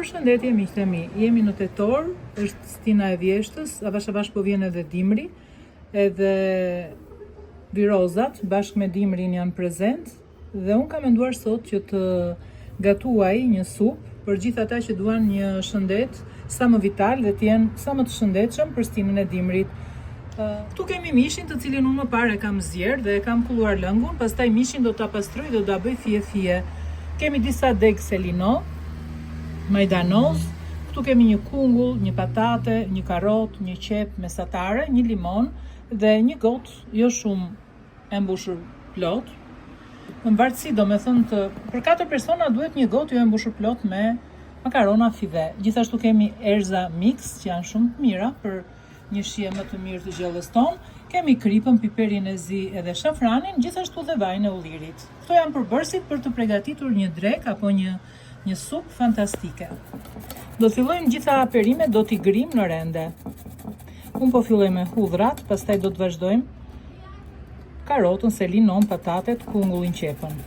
Përshëndetje miqtë e mi, jemi në tetor, është stina e vjeshtës, avash po vjen edhe dimri, edhe virozat bashkë me dimrin janë prezent, dhe unë kam menduar sot që të gatuaj një supë për gjithë ata që duan një shëndet sa më vital dhe të jenë sa më të shëndetshëm për stinën e dimrit. Këtu kemi mishin të cilin unë më parë e kam zgjerë dhe e kam kulluar lëngun, pastaj mishin do ta pastroj dhe do ta bëj fije. Kemi disa deg selino, majdanoz, këtu kemi një kungull, një patate, një karot, një qep mesatare, një limon dhe një gotë jo shumë e mbushur plot. Në varësi do me thënë për 4 persona duhet një gotë jo e mbushur plot me makarona five. Gjithashtu kemi erza mix që janë shumë të mira për një shije më të mirë të gjellës tonë. Kemi kripën, piperin e zi edhe shafranin, gjithashtu dhe vajin e ullirit. Këto janë përbërësit për të përgatitur një drek apo një supë fantastike. Do të fillojmë gjitha perimet, do t'i grim në rende. Unë po filloj me hudhrat, pastaj do të vazhdojmë karotën, selinon, patatet, kungullin, qepën.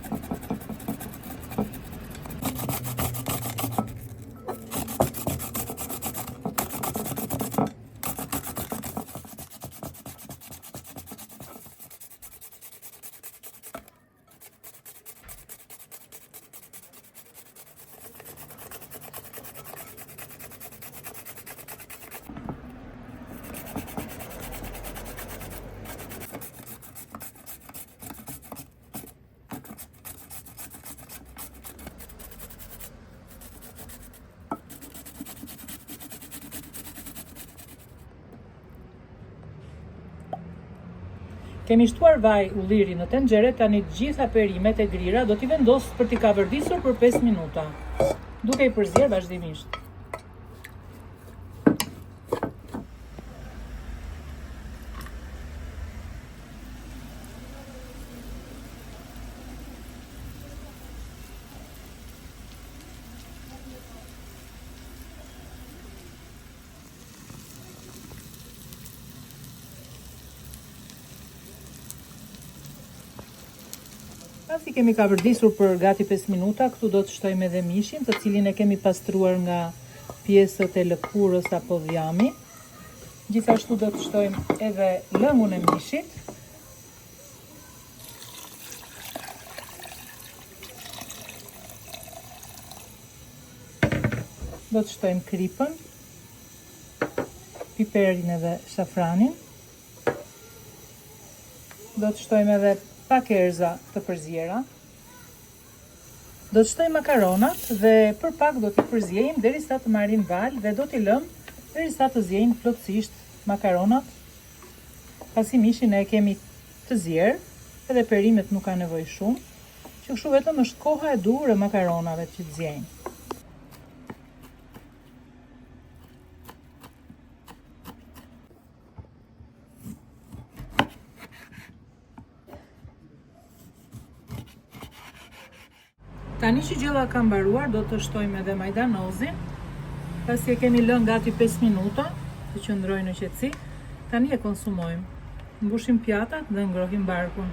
Kemi shtuar vaj ulliri në tenxhere, tani gjitha perimet e grira do t'i vendos për t'i kavërdisur për 5 minuta, duke i përzier vazhdimisht. Pasi kemi kavërdisur për gati 5 minuta, këtu do të shtojmë edhe mishin, të cilin e kemi pastruar nga pjesët e lëkurës apo dhjami. Gjithashtu do të shtojmë edhe lëngun e mishit. Do të shtojmë kripën, piperin edhe shafranin. Do të shtojmë edhe pak erza të përzjera. Do të shtojmë makaronat dhe për pak do t'i përzjejmë derisa të marrin val dhe do t'i lëmë derisa të zjejnë plotësisht makaronat. Pasi mishin e kemi të zjerë, edhe perimet nuk ka nevojë shumë, që kështu vetëm është koha e dur e makaronave që të zjejnë. Tani që gjella ka mbaruar, do të shtojmë edhe majdanozin. Pasi e kemi lënë gati 5 minuta, të qëndrojë në qetësi, tani e konsumojmë. Mbushim pjatat dhe ngrohim barkun.